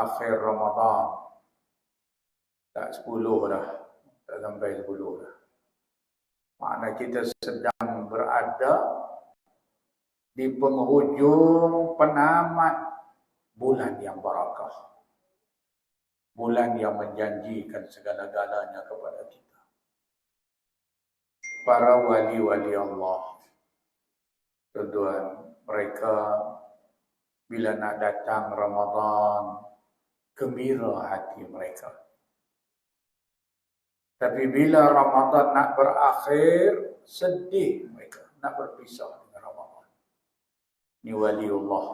akhir Ramadan. Tak 10 dah. Tak sampai 10 dah. Makna kita sedang berada di penghujung penamat bulan yang barakah. Bulan yang menjanjikan segala-galanya kepada kita. Para wali-wali Allah, tuan-tuan, mereka bila nak datang Ramadan, gembira hati mereka. Tapi bila Ramadan nak berakhir, sedih mereka, nak berpisah dengan Ramadan. Ini waliullah,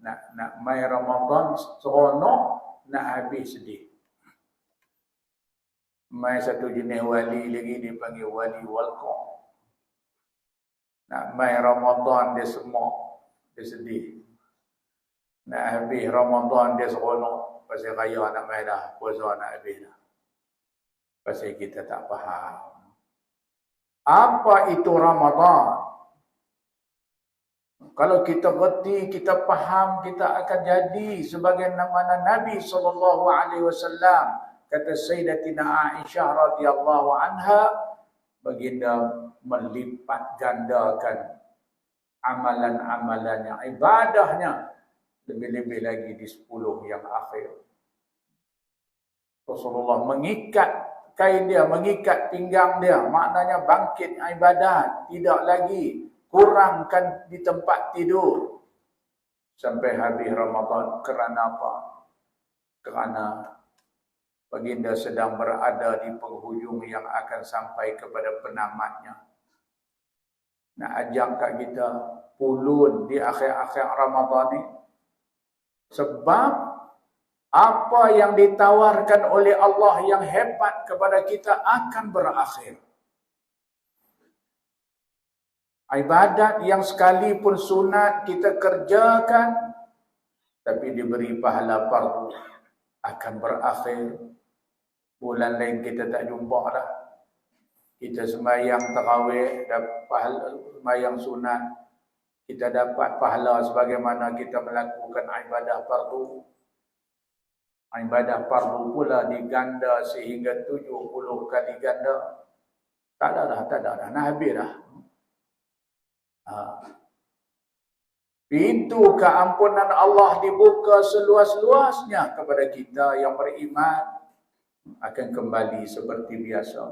nak mai Ramadan seronok, nak habis sedih. Mai satu jenis wali lagi dipanggil wali walqa. Nak mai Ramadan dia semok, dia sedih. Nak habis Ramadan dia seronok, pasal raya nak mai dah, puasa nak habis dah. Pasal kita tak faham. Apa itu Ramadan? Kalau kita berhenti, kita faham, kita akan jadi sebagaimana Nabi SAW kata Sayyidatina Aisyah radhiyallahu anha, baginda melipat gandakan amalan-amalannya, ibadahnya, lebih-lebih lagi di 10 yang akhir. Rasulullah mengikat kain dia, mengikat pinggang dia, maknanya bangkit ibadat, tidak lagi kurangkan di tempat tidur sampai habis Ramadan. Kerana apa? Kerana baginda sedang berada di penghujung yang akan sampai kepada penamatnya. Nak ajak kat kita pulun di akhir-akhir Ramadan ni, sebab apa yang ditawarkan oleh Allah yang hebat kepada kita akan berakhir. Ibadat yang sekalipun sunat kita kerjakan, tapi diberi pahala fardu, akan berakhir. Bulan lain kita tak jumpa dah. Kita sembahyang tarawih, dapat pahala, sembahyang sunat, kita dapat pahala sebagaimana kita melakukan ibadah fardu. Ibadah fardu pula diganda sehingga 70 kali ganda. Tak ada dah. Nak habis dah. Pintu keampunan Allah dibuka seluas-luasnya kepada kita yang beriman, akan kembali seperti biasa.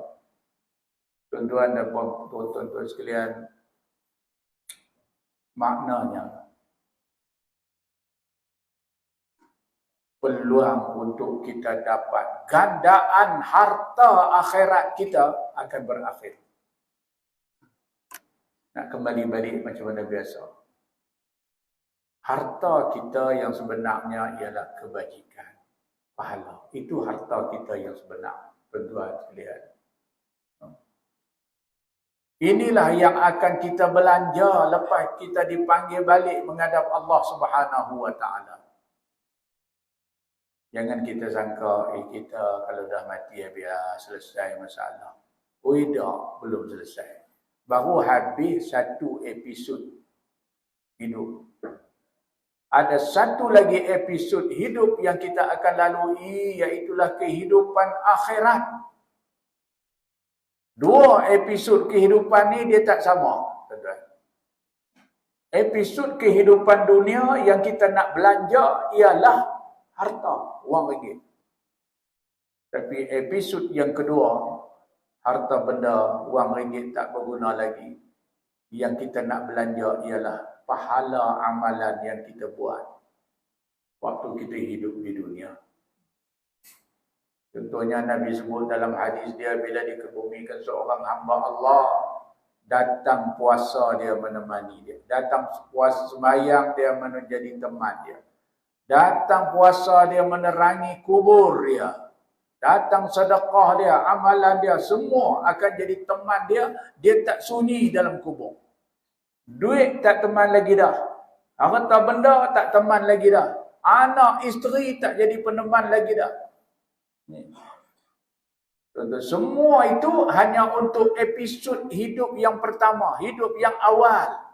Tuan-tuan dan puan-puan sekalian, maknanya peluang untuk kita dapat gandaan harta akhirat kita akan berakhir. Nak kembali balik macam mana biasa. Harta kita yang sebenarnya ialah kebajikan, pahala. Itu harta kita yang sebenar, tuan-tuan sekalian. Inilah yang akan kita belanja lepas kita dipanggil balik menghadap Allah Subhanahu wa taala. Jangan kita sangka, kita kalau dah mati biar selesai masalah. Tak, belum selesai. Baru habis satu episod hidup. Ada satu lagi episod hidup yang kita akan lalui, iaitulah kehidupan akhirat. 2 episod kehidupan ni dia tak sama, tuan-tuan. Episod kehidupan dunia yang kita nak belanja ialah harta, wang ringgit. Tapi episod yang kedua, harta benda, wang ringgit tak berguna lagi. Yang kita nak belanja ialah pahala amalan yang kita buat waktu kita hidup di dunia. Contohnya Nabi sebut dalam hadis dia, bila dikebumikan seorang hamba Allah, datang puasa dia menemani dia, datang puasa sembahyang dia menjadi teman dia, datang puasa dia menerangi kubur dia, datang sedekah dia, amalan dia, semua akan jadi teman dia. Dia tak sunyi dalam kubur. Duit tak teman lagi dah, harta benda tak teman lagi dah, anak isteri tak jadi peneman lagi dah. Semua itu hanya untuk episod hidup yang pertama, hidup yang awal.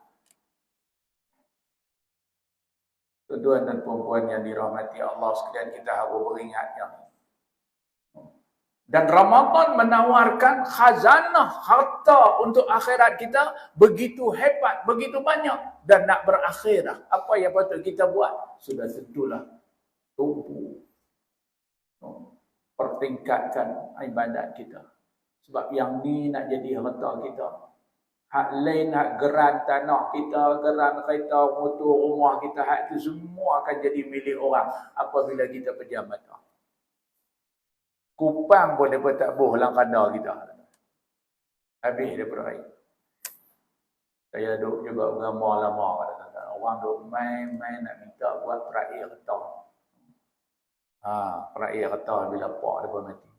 Tuan-tuan dan puan-puan yang dirahmati Allah sekalian, kita harus beringat yang ini. Dan Ramadan menawarkan khazanah harta untuk akhirat kita begitu hebat, begitu banyak. Dan nak berakhirah, apa yang patut kita buat? Sudah tentulah tumpu, pertingkatkan ibadat kita. Sebab yang ni nak jadi harta kita. Hak lain, hak geran tanah kita, geran kereta, motor, rumah kita, hak itu semua akan jadi milik orang apabila kita pejam mata. Kupang pun mereka tak boh dalam kandar kita. Habis daripada air. Saya duduk juga bergambar lama. Orang duduk main-main nak minta buat peraih kereta. Peraih kereta bila pak dia pun mati.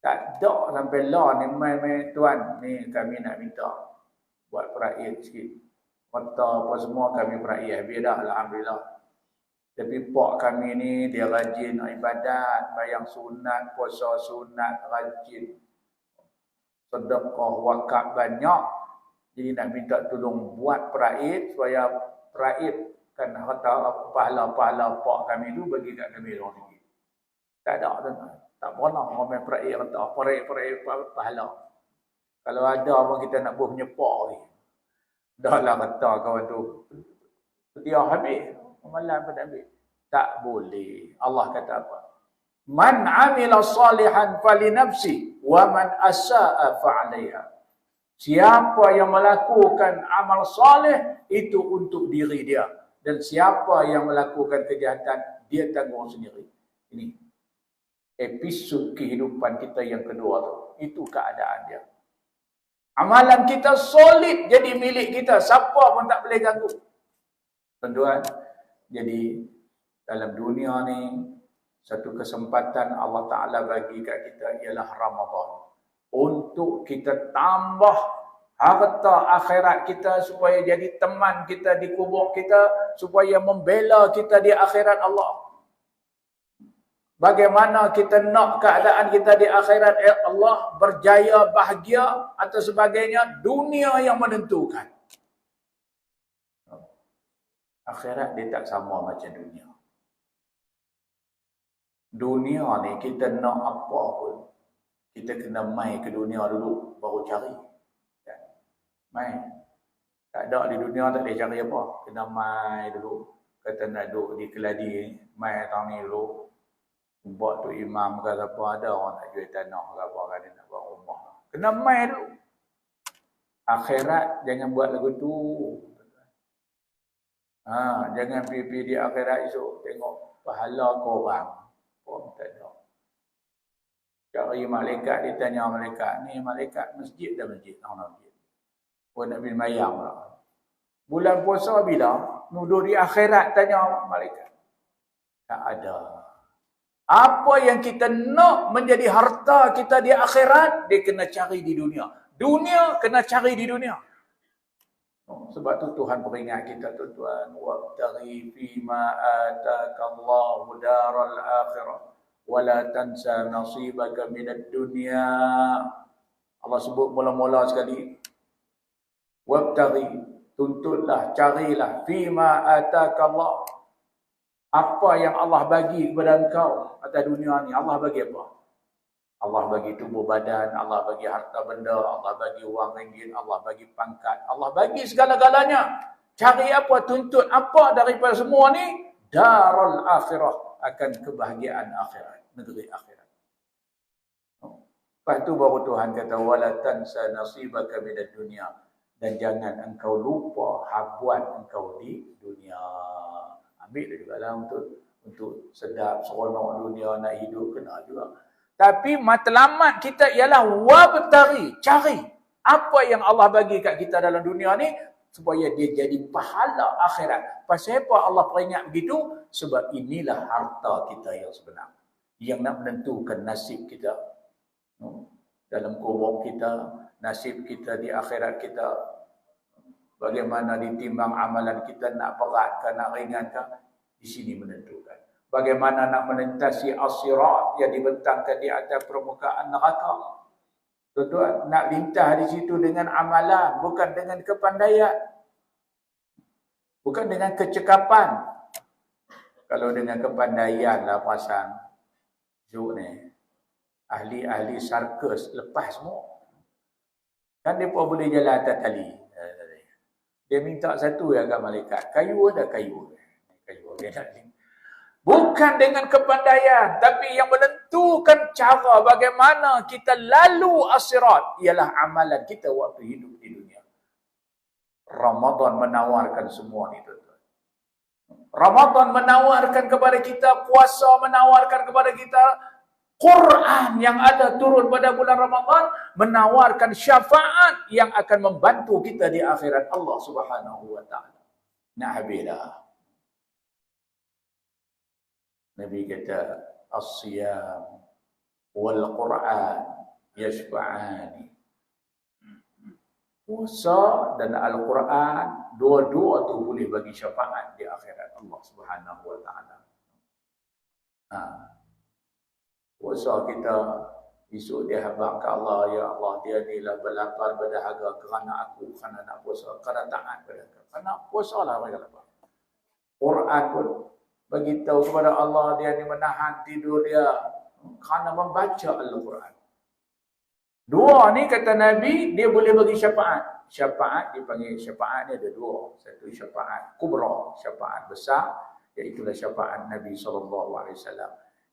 Tak ada sampai lah ni main-main, tuan ni kami nak minta buat peraih sikit. Kereta apa semua kami peraih. Habis dah, alhamdulillah. Tapi pak kami ni dia rajin ibadat, bayang sunat, puasa sunat, rajin sedekah, wakaf banyak. Jadi nak minta tolong buat peraih supaya peraih kan harta pahala-pahala pak kami tu bagi kat kami orang sikit. Tak ada tuan. Tak pernah orang main peraih harta, peraih pahala. Kalau ada pun kita nak buat menyepak lagi. Dah lah kata kawan tu. Dia habis. Malam pun habis. Tak boleh. Allah kata apa? Man amila salihan falinafsi wa man asa'a fa'alaiha. Siapa yang melakukan amal salih itu untuk diri dia. Dan siapa yang melakukan kejahatan, dia tanggung sendiri. Ini episod kehidupan kita yang kedua tu. Itu keadaan dia. Amalan kita solid jadi milik kita. Siapa pun tak boleh ganggu. Tuan-tuan, jadi dalam dunia ni, satu kesempatan Allah Ta'ala bagi kat kita ialah Ramadan. Untuk kita tambah harta akhirat kita supaya jadi teman kita di kubur kita, supaya membela kita di akhirat Allah. Bagaimana kita nak keadaan kita di akhirat Allah berjaya, bahagia atau sebagainya, dunia yang menentukan. Akhirat dia tak sama macam dunia. Dunia ni kita nak apa pun, kita kena mai ke dunia dulu baru cari. Mai. Tak ada di dunia tak boleh cari apa. Kena mai dulu. Kata nak duduk di Keladi, mai tahun ni dulu. Buat tu imam ke apa, ada orang nak jual tanah ke apa kan, dia nak buat rumah. Kena mai dulu. Akhirat jangan buat lagu tu. Jangan pergi di akhirat esok tengok pahala korang. Korang tak ada. Cari malaikat, ditanya malaikat, ni malaikat masjid dah masjid. Masjid. Pun nak pergi mayang lah. Bulan puasa bila? Nuduh di akhirat, tanya malaikat. Tak ada. Apa yang kita nak menjadi harta kita di akhirat, dia kena cari di dunia. Dunia kena cari di dunia. Sebab tu Tuhan peringat kita, tuan-tuan. Wabtaghi fima atakallahu daral akhirah. Wala tansa nasibaka minad dunya. Allah sebut mula-mula sekali. Wabtaghi, tuntutlah, carilah. Fima atakallahu. Apa yang Allah bagi kepada engkau atas dunia ni, Allah bagi apa? Allah bagi tubuh badan, Allah bagi harta benda, Allah bagi wang ringgit, Allah bagi pangkat, Allah bagi segala-galanya. Cari apa, tuntut apa daripada semua ni? Darul akhirah, akan kebahagiaan akhirat, negeri akhirat. Lepas tu baru Tuhan kata, wala tansa nasibaka minad dunya. Dan jangan engkau lupa habuan engkau di dunia. Ambil juga lah untuk sedap, seronok dunia, nak hidup, kena juga. Tapi matlamat kita ialah wabtari, cari apa yang Allah bagi kat kita dalam dunia ni supaya dia jadi pahala akhirat. Pasal apa Allah peringat begitu? Sebab inilah harta kita yang sebenar, yang nak menentukan nasib kita dalam kubur kita, nasib kita di akhirat kita. Bagaimana ditimbang amalan kita, nak berat ke, nak ringan ke, di sini menentukan. Bagaimana nak melintasi as-sirat yang dibentangkan di atas permukaan neraka. Tuan-tuan, nak lintah di situ dengan amalan, bukan dengan kepandaian. Bukan dengan kecekapan. Kalau dengan kepandaian lah pasang Zuk ni, ahli-ahli sarkas lepas semua. Kan dia pun boleh jalan atas tali. Dia minta satu ya kat malaikat. Kayu ada kayu. Kayu dia nak. Bukan dengan kepandaian, tapi yang menentukan cara bagaimana kita lalu as-sirat ialah amalan kita waktu hidup di dunia. Ramadan menawarkan semua itu. Ramadan menawarkan kepada kita, puasa menawarkan kepada kita, Quran yang ada turun pada bulan Ramadan menawarkan syafaat yang akan membantu kita di akhirat Allah Subhanahu wa taala. Nak habis dah. Nabi kata as-siyam wal Quran yashfa'ani. Puasa dan Al-Quran, dua-dua tu boleh bagi syafaat di akhirat Allah Subhanahu wa taala. Puasa kita esok dia habaq ke Allah, ya Allah, dia ni lah berlapar berdahaga kerana aku, kerana nak puasa, kerana taat pada aku. Kerana puasalah mereka lapar. Quran pun bagi tahu kepada Allah, dia ni menahan tidur dia kerana membaca Al-Quran. Dua ni kata Nabi, dia boleh bagi syafaat. Syafaat dipanggil, syafaat ni ada dua. Satu syafaat kubra, syafaat besar, iaitulah syafaat Nabi SAW.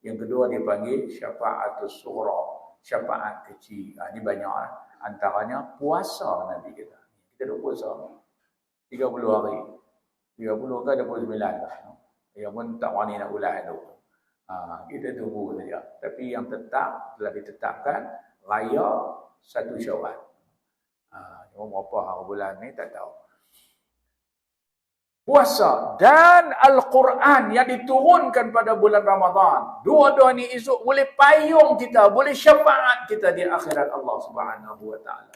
Yang kedua dipanggil syafaatus sughra, syafaat kecil. Ini banyak. Antaranya puasa Nabi kita. Kita dah puasa 30 hari. 30 ke 29 lah. Yang pun tak wani nak ulang tu. Kita tunggu saja. Tapi yang tetap telah ditetapkan raya 1 Syawal. Cuma berapa hari bulan ni tak tahu. Puasa dan Al-Quran yang diturunkan pada bulan Ramadan. Dua-dua ni esok boleh payung kita, boleh syafaat kita di akhirat Allah Subhanahu wa taala.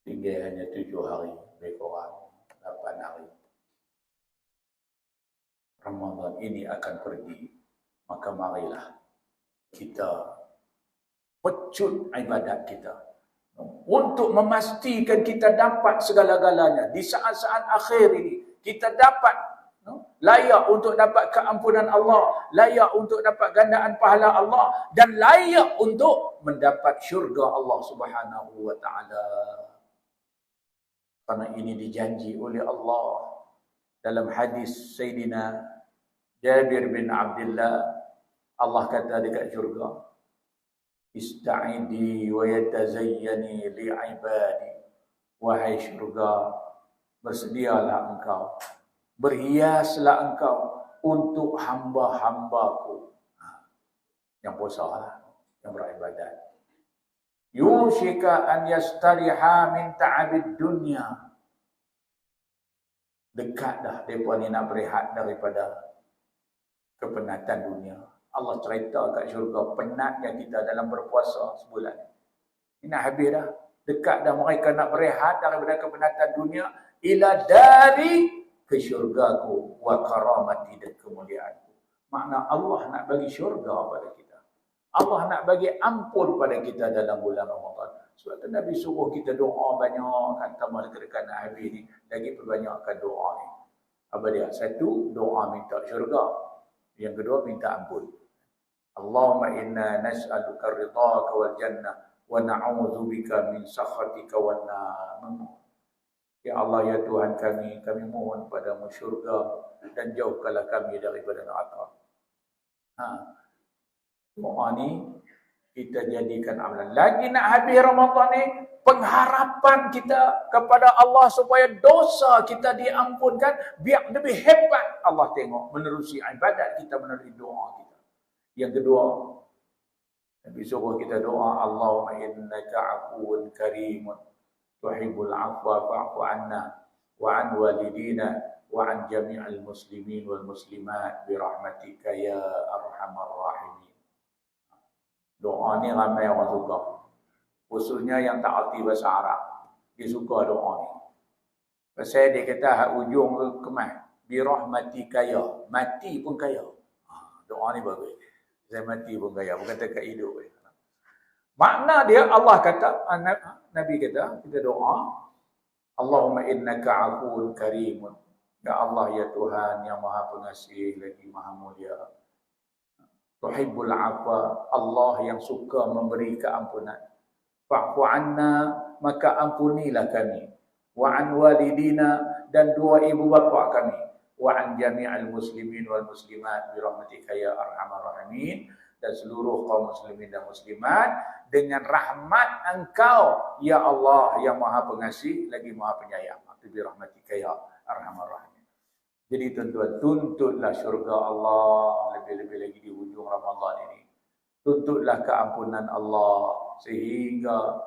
Tinggal hanya 7 hari, lebih kurang 8 hari. Ramadan ini akan pergi. Maka marilah kita pecut ibadat kita untuk memastikan kita dapat segala-galanya di saat-saat akhir ini. Kita dapat layak untuk dapat keampunan Allah, layak untuk dapat gandaan pahala Allah, dan layak untuk mendapat syurga Allah Subhanahu wa taala. Karena ini dijanji oleh Allah dalam hadis Sayyidina Jabir bin Abdullah. Allah kata dekat syurga, Ista'idi wa yatazayyani li'ibadi. Wahai syurga, bersedialah engkau, berhiaslah engkau untuk hamba-hambaku. Yang puasa lah, yang beribadat. Yushika an yastariha min ta'abid dunya. Dekat dah mereka ni nak berehat daripada kepenatan dunia. Allah cerita kat syurga penatnya kita dalam berpuasa sebulan. Ini nak habis dah. Dekat dah mereka nak berehat daripada kepenatan dunia. Ila dari ke syurgaku wa karamati, dan kemuliaanku. Makna Allah nak bagi syurga pada kita. Allah nak bagi ampun pada kita dalam bulan Ramadan. Sebab tu Nabi suruh kita doa banyak. Kan tambah dekat nak habis ni. Lagi perbanyakkan doa ni. Apa dia? Satu, doa minta syurga. Yang kedua, minta ampun. Allahumma inna nas'aluka ridhaka wal jannah wa na'udzubika min sakhatika wan nar. Ya Allah, ya Tuhan kami mohon padamu syurga dan jauhkanlah kami daripada neraka. Doa ni kita jadikan amalan. Lagi nak habis Ramadan ni, pengharapan kita kepada Allah supaya dosa kita diampunkan, biar lebih hebat Allah tengok menerusi ibadat kita, menerusi doa kita. Yang kedua, Nabi suruh kita doa, Allahumma innaka afuwun karimun tuhibbul afwa fa'fu anna wa an walidina wa an jami'al muslimin wal muslimat bi rahmatika ya arhamar rahimin. Doa ni ramai orang suka. Khususnya yang tak arti bahasa Arab. Dia suka doa ni. Pasal dia kata hak ujung tu kemas. Bi rahmatika ya. Mati pun kaya. Doa ni bagus. Saya mati pun kaya, bukan dekat hidup. Makna dia, Allah kata, Nabi kata, kita doa, Allahumma innaka afuun karimun. Ya Allah, ya Tuhan yang Maha Pengasih lagi Maha Mulia. Tuhibbul afwa, Allah yang suka memberi keampunan. Fa'fu anna, maka ampunilah kami. Wa an walidina, dan dua ibu bapa kami. Wa an jami'al muslimin wal muslimat bi rahmatika ya arhamar rahimin, dan seluruh kaum muslimin dan muslimat dengan rahmat Engkau ya Allah yang Maha Pengasih lagi Maha Penyayang. Bi rahmatika ya arhamar rahimin. Jadi tuan-tuan, tuntutlah syurga Allah lebih-lebih lagi di hujung Ramadan ini. Tuntutlah keampunan Allah sehingga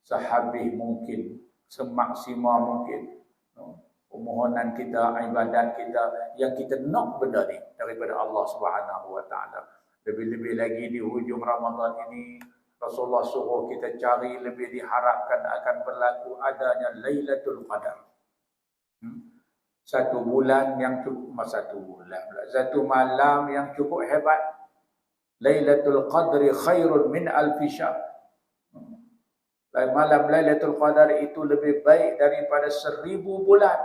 sehabis mungkin, semaksimal mungkin. Permohonan kita, ibadat kita yang kita nak benda ni daripada Allah Subhanahu Wa Taala. Lebih-lebih lagi di hujung Ramadan ini, Rasulullah suruh kita cari, lebih diharapkan akan berlaku adanya Lailatul Qadar. Satu bulan yang cukup, satu malam yang cukup hebat. Lailatul Qadri khairun min alfi syahr. Malam Lailatul Qadar itu lebih baik daripada 1000 bulan.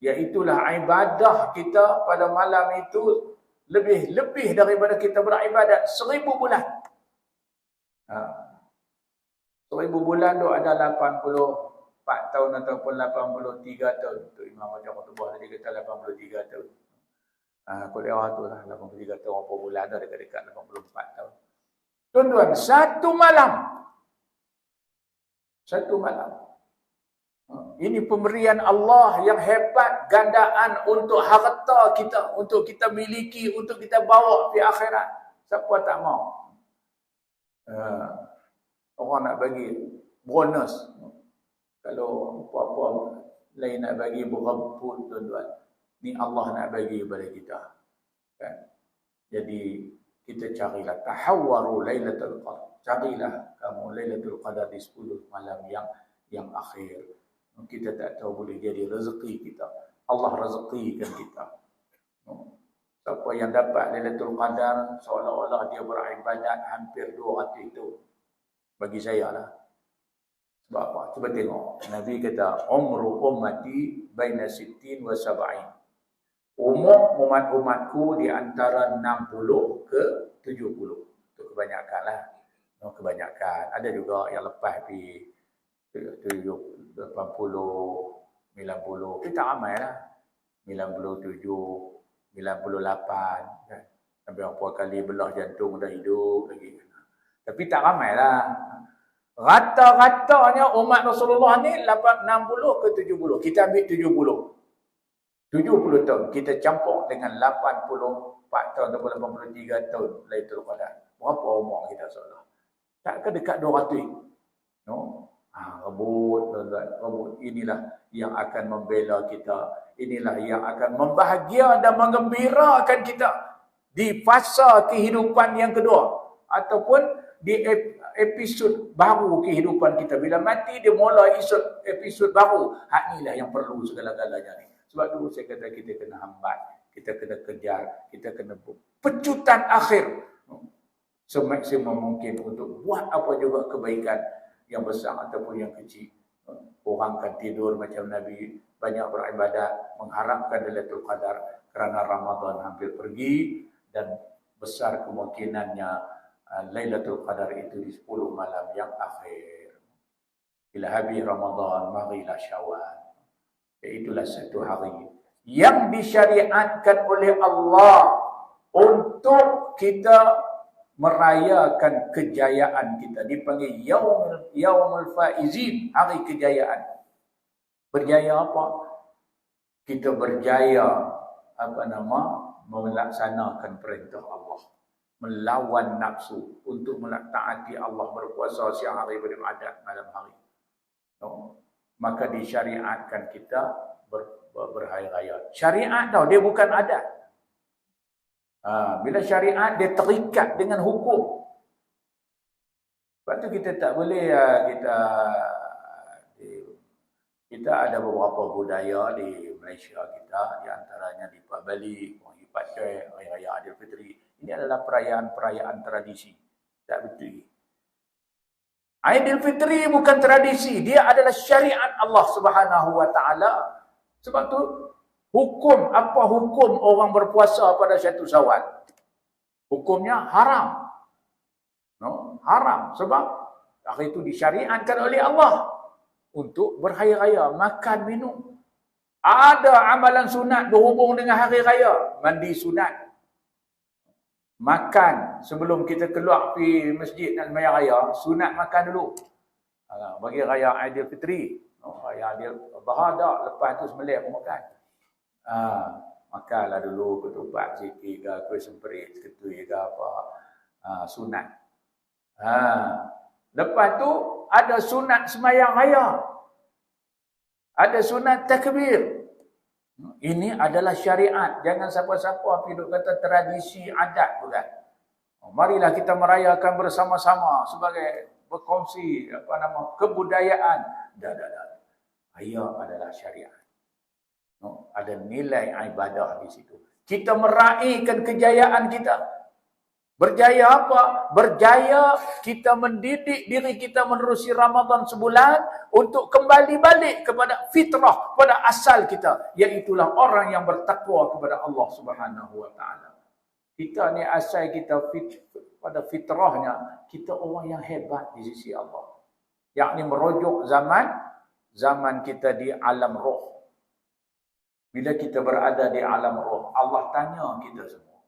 Iaitulah ibadah kita pada malam itu lebih daripada kita beribadat 1000 bulan. 1000 bulan tu ada 84 tahun ataupun 83 tahun. Untuk Imam Macam Khutbah tadi kata 83 tahun. Kuliah tu lah 83 tahun berapa bulan dah, dekat-dekat 84 tahun. Tuan-tuan, satu malam. Ini pemberian Allah yang hebat, gandaan untuk harta kita, untuk kita miliki, untuk kita bawa di akhirat. Siapa tak mau? Orang nak bagi bonus. Kalau apa-apa lain nak bagi berebut, tuan-tuan. Ni Allah nak bagi kepada kita. Kan? Jadi kita carilah tahawwaru Lailatul Qadar. Carilah kamu Lailatul Qadar di 10 malam yang akhir. Kita tak tahu boleh jadi rezeki kita. Allah rezekikan kita. Siapa yang dapat Lailatul Qadar seolah-olah dia beribadat hampir 200 tahun. Bagi saya lah. Sebab apa? Cuba tengok. Nabi kata, umru ummati baina 60 wa 70. Umur umat-umatku di antara 60 ke 70. Itu kebanyakan lah. Kebanyakan. Ada juga yang lepas di 70, 80, 90. Kita ramai lah. 97, 98. Kan? Sampai berapa kali belah jantung dah hidup lagi. Tapi tak ramai lah. Rata-ratanya umat Rasulullah ni 60 ke 70. Kita ambil 70. 70 tahun. Kita campur dengan 84 tahun atau 83 tahun Lailatul Qadar. Berapa umur kita seolah? Takkan dekat 200? No? Rebut, rebut. Inilah yang akan membela kita. Inilah yang akan membahagia dan menggembirakan kita di fasa kehidupan yang kedua. Ataupun di episod baru kehidupan kita. Bila mati, dia mula episod baru. Hak inilah yang perlu segala-galanya ni. Sebab tu saya kata kita kena hambat, kita kena kejar, kita kena pecutan akhir. Semaksimal mungkin untuk buat apa juga kebaikan yang besar ataupun yang kecil. Orang kan tidur macam Nabi, banyak beribadat, mengharapkan Lailatul Qadar kerana Ramadan hampir pergi dan besar kemungkinannya Lailatul Qadar itu di 10 malam yang akhir. Bila habis Ramadan, marilah Syawal. Iaitulah satu hari yang disyariatkan oleh Allah untuk kita merayakan kejayaan kita. Dipanggil Yaumul Faizin, hari kejayaan. Berjaya apa? Kita berjaya melaksanakan perintah Allah. Melawan nafsu untuk mentaati Allah, berpuasa siang hari, beribadat malam hari. Maka disyariatkan kita berhari raya. Syariat tau, dia bukan adat. Bila syariat, dia terikat dengan hukum. Sebab tu kita tak boleh, kita ada beberapa budaya di Malaysia kita, di antaranya di Bali, Orang Ipat Coy, Hari Raya Aidilfitri. Ini adalah perayaan tradisi. Tak betul. Aidilfitri bukan tradisi, dia adalah syariat Allah Subhanahu Wa Taala. Sebab tu Apa hukum orang berpuasa pada 1 Syawal? Hukumnya haram. No? Haram. Sebab hari itu disyariatkan oleh Allah untuk berhari raya, makan, minum. Ada amalan sunat berhubung dengan hari raya. Mandi sunat. Makan sebelum kita keluar pergi masjid nak sembahyang raya, sunat makan dulu. Bagi raya Aidilfitri. Raya Aidiladha dah, lepas tu sembelih pun makan. Makanlah dulu ketupat sikit ke, kuih semperit, ketui ke apa. Sunat. Lepas tu ada sunat sembahyang raya. Ada sunat takbir. Ini adalah syariat. Jangan siapa-siapa pergi duk kata tradisi adat bukan. Marilah kita merayakan bersama-sama sebagai berkongsi kebudayaan. Dah. Raya adalah syariat. Ada nilai ibadah di situ. Kita meraihkan kejayaan kita. Berjaya apa? Berjaya kita mendidik diri kita menerusi Ramadan sebulan untuk kembali balik kepada fitrah, pada asal kita, iaitulah orang yang bertakwa kepada Allah Subhanahu wa taala. Kita ni asal kita pada fitrahnya, kita orang yang hebat di sisi Allah. Yakni merujuk zaman kita di alam roh. Bila kita berada di alam roh, Allah tanya kita semua,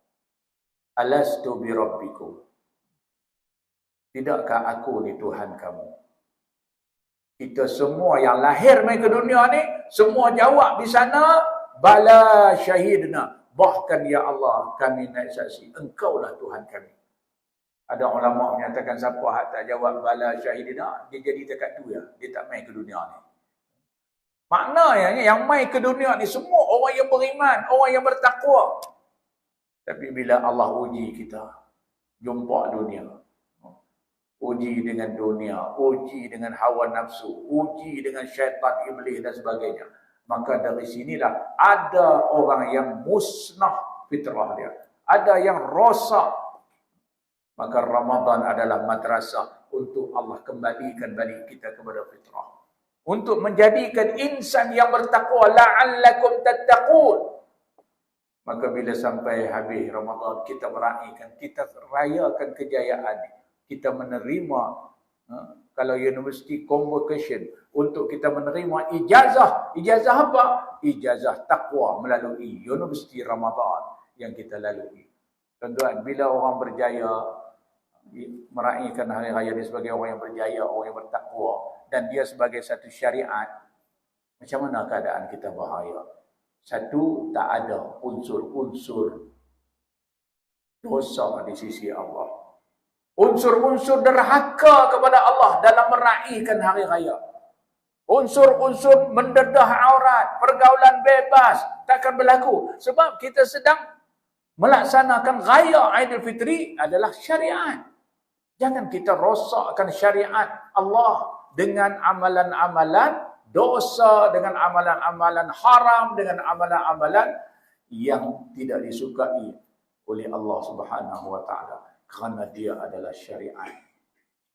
Alastu bi rabbikum? Tidakkah aku ni Tuhan kamu? Kita semua yang lahir mai ke dunia ni, semua jawab di sana, bala syahidna. Bahkan ya Allah, kami naik saksi, engkaulah Tuhan kami. Ada ulama menyatakan siapa hak tak jawab bala syahidna, dia jadi dekat tu ya, dia tak mai ke dunia ni. Maknanya yang mai ke dunia ni semua orang yang beriman, orang yang bertakwa. Tapi bila Allah uji kita, jumpa dunia, uji dengan dunia, uji dengan hawa nafsu, uji dengan syaitan, iblis dan sebagainya, maka dari sinilah ada orang yang musnah fitrah dia, ada yang rosak. Maka Ramadan adalah madrasah untuk Allah kembalikan balik kita kepada fitrah, untuk menjadikan insan yang bertakwa, la'allakum tattaqun. Maka bila sampai habis Ramadan, kita meraihkan, kita rayakan kejayaan, kita menerima, kalau university convocation, untuk kita menerima ijazah. Ijazah apa? Ijazah takwa melalui universiti Ramadan yang kita lalui. Tuan-tuan, bila orang berjaya meraihkan hari raya dia sebagai orang yang berjaya, orang yang bertakwa, dan dia sebagai satu syariat, macam mana keadaan kita bahaya? Satu, tak ada unsur-unsur dosa di sisi Allah. Unsur-unsur derhaka kepada Allah dalam meraihkan hari raya. Unsur-unsur mendedah aurat, pergaulan bebas takkan berlaku. Sebab kita sedang melaksanakan raya Aidilfitri adalah syariat. Jangan kita rosakkan syariat Allah dengan amalan-amalan dosa, dengan amalan-amalan haram, dengan amalan-amalan yang tidak disukai oleh Allah Subhanahu wa taala, kerana dia adalah syariat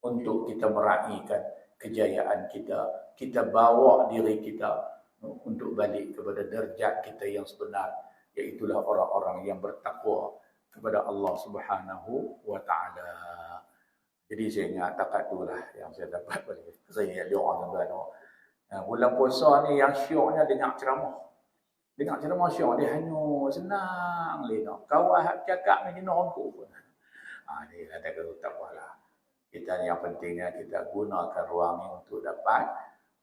untuk kita meraihkan kejayaan kita, kita bawa diri kita untuk balik kepada darjat kita yang sebenar, iaitulah orang-orang yang bertakwa kepada Allah Subhanahu wa taala. Jadi saya ingat takat itulah yang saya dapat balik. Saya doa tuan-tuan. Bulan puasa ni yang syoknya dengar ceramah. Dengar ceramah syok, dia hanyut, senang lena. Kawan cakap ni nak aku pun. Ni kata tak apalah. Kita ni yang pentingnya kita gunakan ruang ni untuk dapat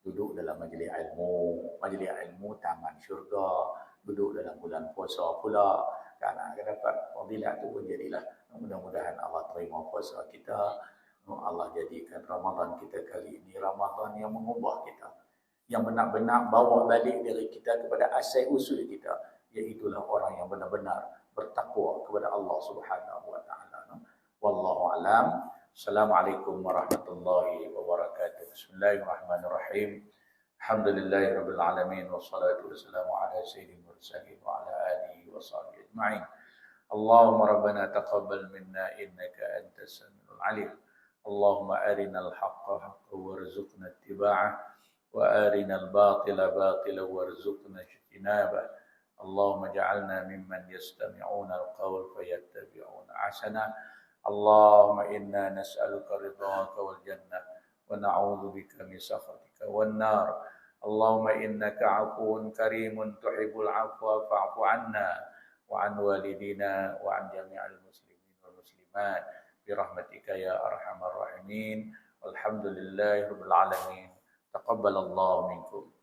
duduk dalam majlis ilmu. Majlis ilmu taman syurga. Duduk dalam bulan puasa pula. Kerana dapat fadilat tu pun jadilah. Mudah-mudahan Allah terima puasa kita. Allah jadikan Ramadan kita kali ini Ramadan yang mengubah kita, yang benar-benar bawa balik diri kita kepada asal usul kita, iaitulah orang yang benar-benar bertakwa kepada Allah Subhanahu wa taala. Wallahu alam. Assalamualaikum warahmatullahi wabarakatuh. Bismillahirrahmanirrahim. Alhamdulillahirabbil alamin wassalatu wassalamu ala sayyidil mursalin wa ala alihi washabbihi ajma'in. Allahumma rabbana taqabbal minna innaka antas samiul alim. Allahumma arinal haqqa haqqan warzuqna ittiba'ah wa arinal batila batilan warzuqna ijtinabah. اللهم اجعلنا ممن يستمعون القول فيتبعون أحسنه. اللهم إنا نسألك رضاك والجنة ونعوذ بك من سخطك والنار. اللهم إنك عفو كريم تحب العفو فاعف عنا وعن والدينا وعن جميع المسلمين والمسلمات برحمتك يا أرحم الراحمين. والحمد لله رب العالمين. تقبل الله منكم.